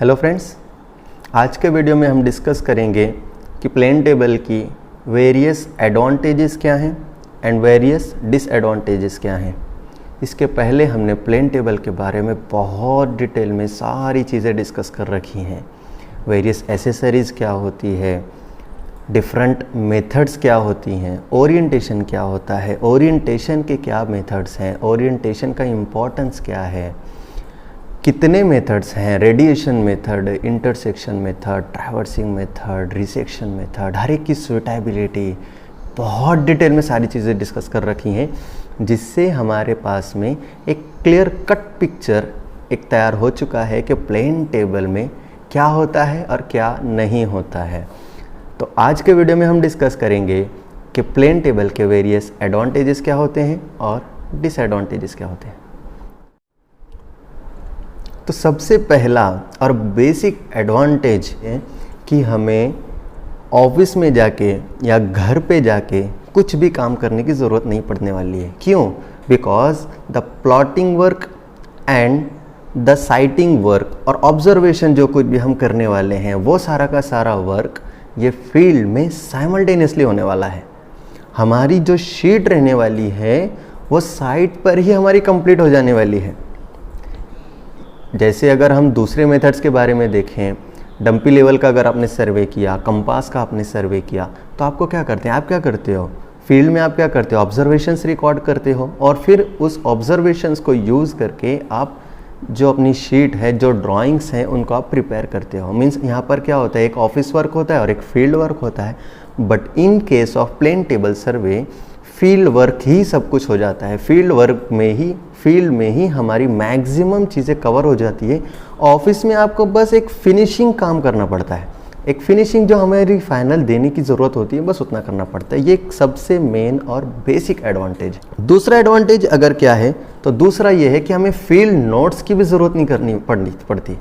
Hello friends, आज के video में हम डिस्कस करेंगे कि प्लेन टेबल की वेरियस एडवांटेजेस क्या हैं एंड वेरियस डिसएडवांटेजेस क्या हैं। इसके पहले हमने प्लेन टेबल के बारे में बहुत डिटेल में सारी चीज़ें डिस्कस कर रखी हैं। वेरियस एसेसरीज़ क्या होती है, डिफरेंट मेथड्स क्या होती हैं, ओरिएंटेशन क्या होता है, ओरिएंटेशन के क्या मेथड्स हैं, ओरिएंटेशन का इम्पोर्टेंस क्या है, कितने मेथड्स हैं, radiation method, intersection method, traversing method, resection method, हर एक की सुटेबिलिटी, बहुत डिटेल में सारी चीज़ें डिस्कस कर रखी हैं, जिससे हमारे पास में एक क्लियर कट पिक्चर एक तैयार हो चुका है कि प्लेन टेबल में क्या होता है और क्या नहीं होता है। तो आज के वीडियो में हम डिस्कस करेंगे कि प्लेन टेबल के वेरियस एडवांटेजेस क्या होते हैं और डिसएडवांटेजेस क्या होते हैं। तो सबसे पहला और बेसिक एडवांटेज है कि हमें ऑफिस में जाके या घर पे जाके कुछ भी काम करने की ज़रूरत नहीं पड़ने वाली है। क्यों? Because the plotting work and the sighting work और ऑब्जर्वेशन जो कुछ भी हम करने वाले हैं वो सारा का सारा वर्क ये फील्ड में साइमल्टेनियसली होने वाला है। हमारी जो शीट रहने वाली है वो साइट पर ही हमारी कंप्लीट हो जाने वाली है। जैसे अगर हम दूसरे मेथड्स के बारे में देखें, डंपी लेवल का अगर आपने सर्वे किया, कंपास का आपने सर्वे किया, तो आपको क्या करते हैं, आप क्या करते हो फील्ड में, आप क्या करते हो, ऑब्जर्वेशंस रिकॉर्ड करते हो और फिर उस ऑब्जर्वेशंस को यूज़ करके आप जो अपनी शीट है, जो ड्राइंग्स हैं, उनको आप प्रिपेयर करते हो। मीन्स यहाँ पर क्या होता है, एक ऑफिस वर्क होता है और एक फील्ड वर्क होता है। But in case of plane table survey field work ही सब कुछ हो जाता है। फील्ड में ही हमारी मैक्सिमम चीज़ें कवर हो जाती है। ऑफिस में आपको बस एक फिनिशिंग काम करना पड़ता है, एक फिनिशिंग जो हमारी फाइनल देने की ज़रूरत होती है, बस उतना करना पड़ता है। ये एक सबसे मेन और बेसिक एडवांटेज। दूसरा एडवांटेज अगर क्या है, तो दूसरा ये है कि हमें फील्ड नोट्स की भी ज़रूरत नहीं करनी पड़ती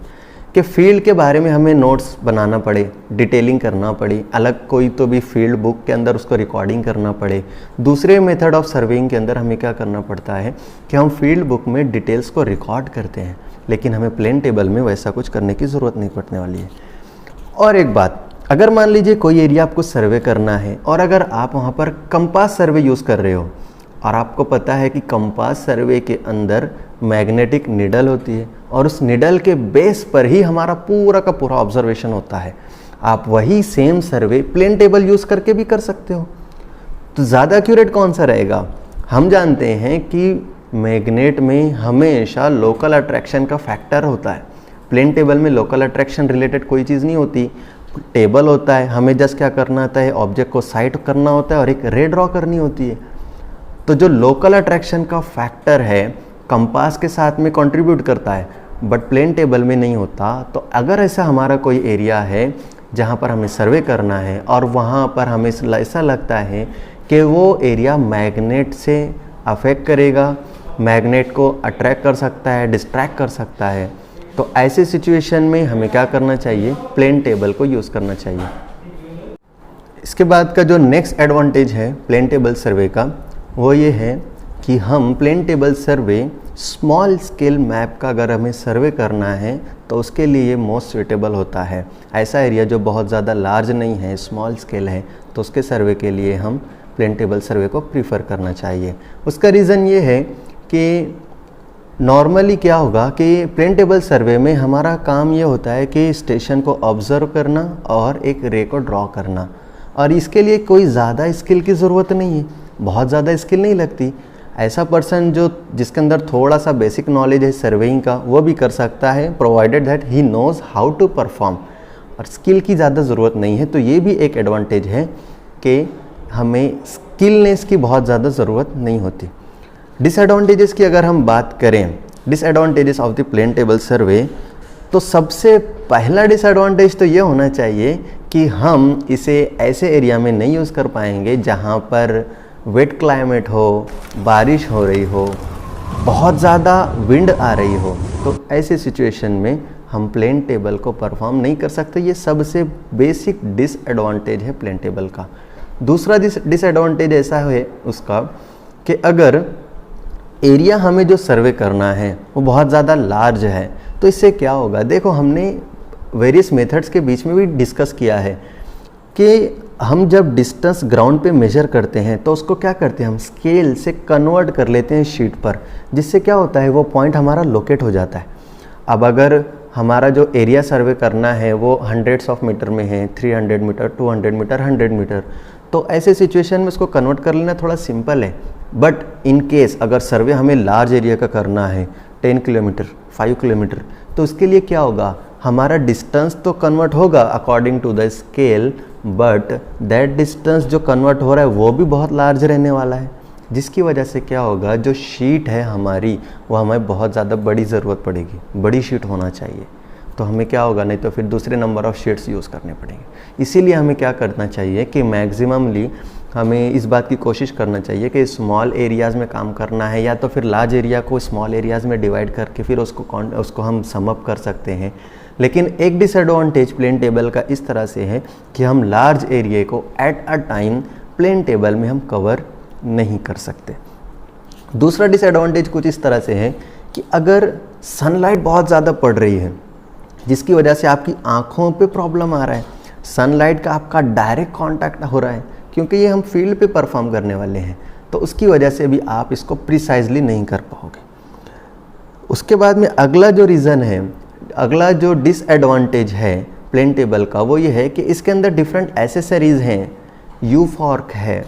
कि फील्ड के बारे में हमें नोट्स बनाना पड़े, डिटेलिंग करना पड़े, अलग कोई तो भी फील्ड बुक के अंदर उसको रिकॉर्डिंग करना पड़े। दूसरे मेथड ऑफ सर्वेइंग के अंदर हमें क्या करना पड़ता है कि हम फील्ड बुक में डिटेल्स को रिकॉर्ड करते हैं, लेकिन हमें प्लेन टेबल में वैसा कुछ करने की ज़रूरत नहीं पड़ने वाली है। और एक बात, अगर मान लीजिए कोई एरिया आपको सर्वे करना है और अगर आप वहाँ पर कंपास सर्वे यूज़ कर रहे हो और आपको पता है कि कंपास सर्वे के अंदर मैग्नेटिक निडल होती है और उस निडल के बेस पर ही हमारा पूरा का पूरा ऑब्जर्वेशन होता है, आप वही सेम सर्वे प्लेन टेबल यूज़ करके भी कर सकते हो। तो ज़्यादा एक्यूरेट कौन सा रहेगा? हम जानते हैं कि मैग्नेट में हमेशा लोकल अट्रैक्शन का फैक्टर होता है। प्लेन टेबल में लोकल अट्रैक्शन रिलेटेड कोई चीज़ नहीं होती। टेबल होता है, हमें जस्ट क्या करना होता है, ऑब्जेक्ट को साइट करना होता है और एक रे ड्रॉ करनी होती है। तो जो लोकल अट्रैक्शन का फैक्टर है कंपास के साथ में कंट्रीब्यूट करता है, बट प्लेन टेबल में नहीं होता। तो अगर ऐसा हमारा कोई एरिया है जहाँ पर हमें सर्वे करना है और वहाँ पर हमें ऐसा लगता है कि वो एरिया मैग्नेट से अफेक्ट करेगा, मैग्नेट को अट्रैक्ट कर सकता है, डिस्ट्रैक्ट कर सकता है, तो ऐसे सिचुएशन में हमें क्या करना चाहिए, प्लेन टेबल को यूज़ करना चाहिए। इसके बाद का जो नेक्स्ट एडवांटेज है प्लेन टेबल सर्वे का, वो ये है कि हम plane table survey small scale map का अगर हमें सर्वे करना है तो उसके लिए मोस्ट सुटेबल होता है। ऐसा एरिया जो बहुत ज़्यादा लार्ज नहीं है, स्मॉल स्केल है, तो उसके सर्वे के लिए हम प्लेन टेबल सर्वे को प्रीफर करना चाहिए। उसका रीज़न ये है कि नॉर्मली क्या होगा कि प्लेन टेबल सर्वे में हमारा काम ये होता है कि स्टेशन को ऑब्ज़र्व करना और एक रे को ड्रॉ करना, और इसके लिए कोई ज़्यादा स्किल की ज़रूरत नहीं है, बहुत ज़्यादा स्किल नहीं लगती। ऐसा पर्सन जिसके अंदर थोड़ा सा बेसिक नॉलेज है सर्वेइंग का, वो भी कर सकता है, provided that he knows how to perform, और स्किल की ज़्यादा ज़रूरत नहीं है। तो ये भी एक एडवांटेज है कि हमें स्किलनेस की बहुत ज़्यादा ज़रूरत नहीं होती। डिसएडवांटेजेस की अगर हम बात करें, disadvantages of the plane table survey, तो सबसे पहला डिसएडवांटेज तो ये होना चाहिए कि हम इसे ऐसे एरिया में नहीं यूज़ कर पाएंगे जहाँ पर वेट क्लाइमेट हो, बारिश हो रही हो, बहुत ज़्यादा विंड आ रही हो, तो ऐसे सिचुएशन में हम प्लेन टेबल को परफॉर्म नहीं कर सकते। ये सबसे बेसिक डिसएडवांटेज है प्लेन टेबल का। दूसरा डिसएडवांटेज ऐसा है उसका कि अगर एरिया हमें जो सर्वे करना है वो बहुत ज़्यादा लार्ज है, तो इससे क्या होगा, देखो हमने वेरियस मेथड्स के बीच में भी डिस्कस किया है कि हम जब डिस्टेंस ग्राउंड पे मेजर करते हैं तो उसको क्या करते हैं, हम स्केल से कन्वर्ट कर लेते हैं शीट पर, जिससे क्या होता है वो पॉइंट हमारा लोकेट हो जाता है। अब अगर हमारा जो एरिया सर्वे करना है वो हंड्रेड्स ऑफ मीटर में है, 300 मीटर, 200 मीटर, 100 मीटर, तो ऐसे सिचुएशन में उसको कन्वर्ट कर लेना थोड़ा सिंपल है। बट इन केस अगर सर्वे हमें लार्ज एरिया का करना है, 10 किलोमीटर, 5 किलोमीटर, तो उसके लिए क्या होगा, हमारा डिस्टेंस तो कन्वर्ट होगा according to the scale, but that distance जो कन्वर्ट हो रहा है वो भी बहुत लार्ज रहने वाला है, जिसकी वजह से क्या होगा, जो शीट है हमारी वो हमें बहुत ज़्यादा बड़ी ज़रूरत पड़ेगी, बड़ी शीट होना चाहिए। तो हमें क्या होगा, नहीं तो फिर दूसरे नंबर ऑफ़ शीट्स यूज़ करने पड़ेंगे। इसीलिए हमें क्या करना चाहिए कि मैक्सिममली हमें इस बात की कोशिश करना चाहिए कि स्मॉल एरियाज़ में काम करना है, या तो फिर लार्ज एरिया को स्मॉल एरियाज़ में डिवाइड करके फिर उसको हम सम अप कर सकते हैं। लेकिन एक डिसएडवांटेज प्लेन टेबल का इस तरह से है कि हम लार्ज एरिया को at a time plane table में हम कवर नहीं कर सकते। दूसरा डिसएडवांटेज कुछ इस तरह से है कि अगर सनलाइट बहुत ज़्यादा पड़ रही है, जिसकी वजह से आपकी आँखों पे प्रॉब्लम आ रहा है, सनलाइट का आपका डायरेक्ट कांटेक्ट हो रहा है, क्योंकि ये हम फील्ड पे परफॉर्म करने वाले हैं, तो उसकी वजह से भी आप इसको प्रिसाइजली नहीं कर पाओगे। उसके बाद में अगला जो रीज़न है, अगला जो डिसएडवांटेज है प्लेन टेबल का, वो ये है कि इसके अंदर डिफरेंट एसेसरीज़ हैं, यू फॉर्क है,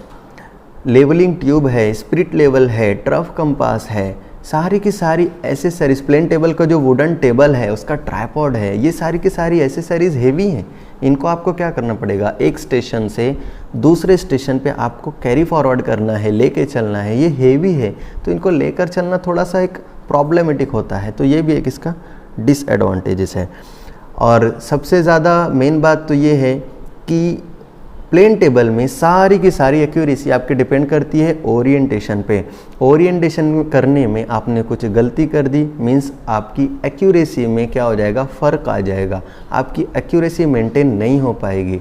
लेवलिंग ट्यूब है, स्पिरिट लेवल है, ट्रफ कंपास है, सारी की सारी एसेसरीज। प्लेन टेबल का जो वुडन टेबल है उसका ट्राइपॉड है, ये सारी की सारी एसेसरीज हेवी हैं। इनको आपको क्या करना पड़ेगा, एक स्टेशन से दूसरे स्टेशन पे आपको कैरी फॉरवर्ड करना है, लेके चलना है, ये हेवी है, तो इनको लेकर चलना थोड़ा सा एक प्रॉब्लमेटिक होता है, तो ये भी एक इसका डिसएडवांटेजेस है। और सबसे ज़्यादा मेन बात तो ये है कि प्लेन टेबल में सारी की सारी एक्यूरेसी आपकी डिपेंड करती है ओरिएंटेशन पे। ओरिएंटेशन करने में आपने कुछ गलती कर दी, मीन्स आपकी एक्यूरेसी में क्या हो जाएगा, फ़र्क आ जाएगा, आपकी एक्यूरेसी मेंटेन नहीं हो पाएगी।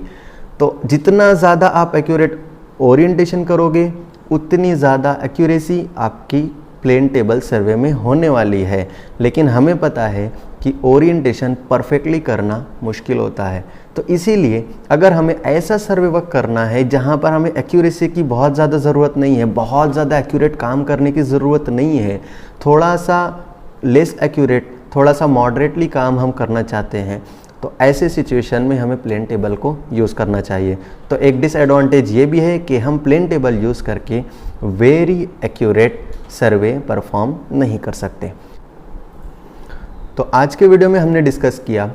तो जितना ज़्यादा आप एक्यूरेट ओरिएंटेशन करोगे उतनी ज़्यादा एक्यूरेसी आपकी प्लेन टेबल सर्वे में होने वाली है। लेकिन हमें पता है कि ओरिएंटेशन परफेक्टली करना मुश्किल होता है, तो इसीलिए अगर हमें ऐसा सर्वे वर्क करना है जहाँ पर हमें एक्यूरेसी की बहुत ज़्यादा ज़रूरत नहीं है, बहुत ज़्यादा एक्यूरेट काम करने की ज़रूरत नहीं है, थोड़ा सा लेस एक्यूरेट, थोड़ा सा मॉडरेटली काम हम करना चाहते हैं, तो ऐसे सिचुएशन में हमें प्लेन टेबल को यूज़ करना चाहिए। तो एक डिसएडवांटेज ये भी है कि हम प्लेन टेबल यूज़ करके वेरी एक्यूरेट सर्वे परफॉर्म नहीं कर सकते। तो आज के वीडियो में हमने डिस्कस किया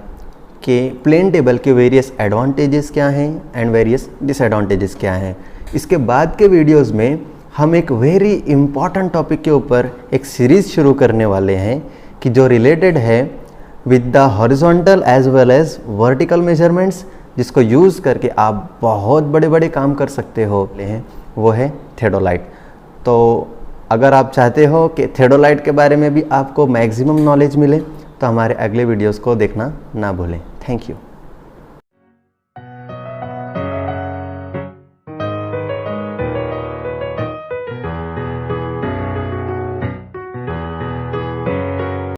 कि प्लेन टेबल के वेरियस एडवांटेजेस क्या हैं एंड वेरियस डिसएडवांटेजेस क्या हैं। इसके बाद के वीडियोस में हम एक वेरी इंपॉर्टेंट टॉपिक के ऊपर एक सीरीज़ शुरू करने वाले हैं कि जो रिलेटेड है with the horizontal as well as vertical measurements, जिसको यूज़ करके आप बहुत बड़े बड़े काम कर सकते हो, वो है थियोडोलाइट। तो अगर आप चाहते हो कि थियोडोलाइट के बारे में भी आपको मैक्सिमम नॉलेज मिले तो हमारे अगले वीडियोस को देखना ना भूलें। Thank you.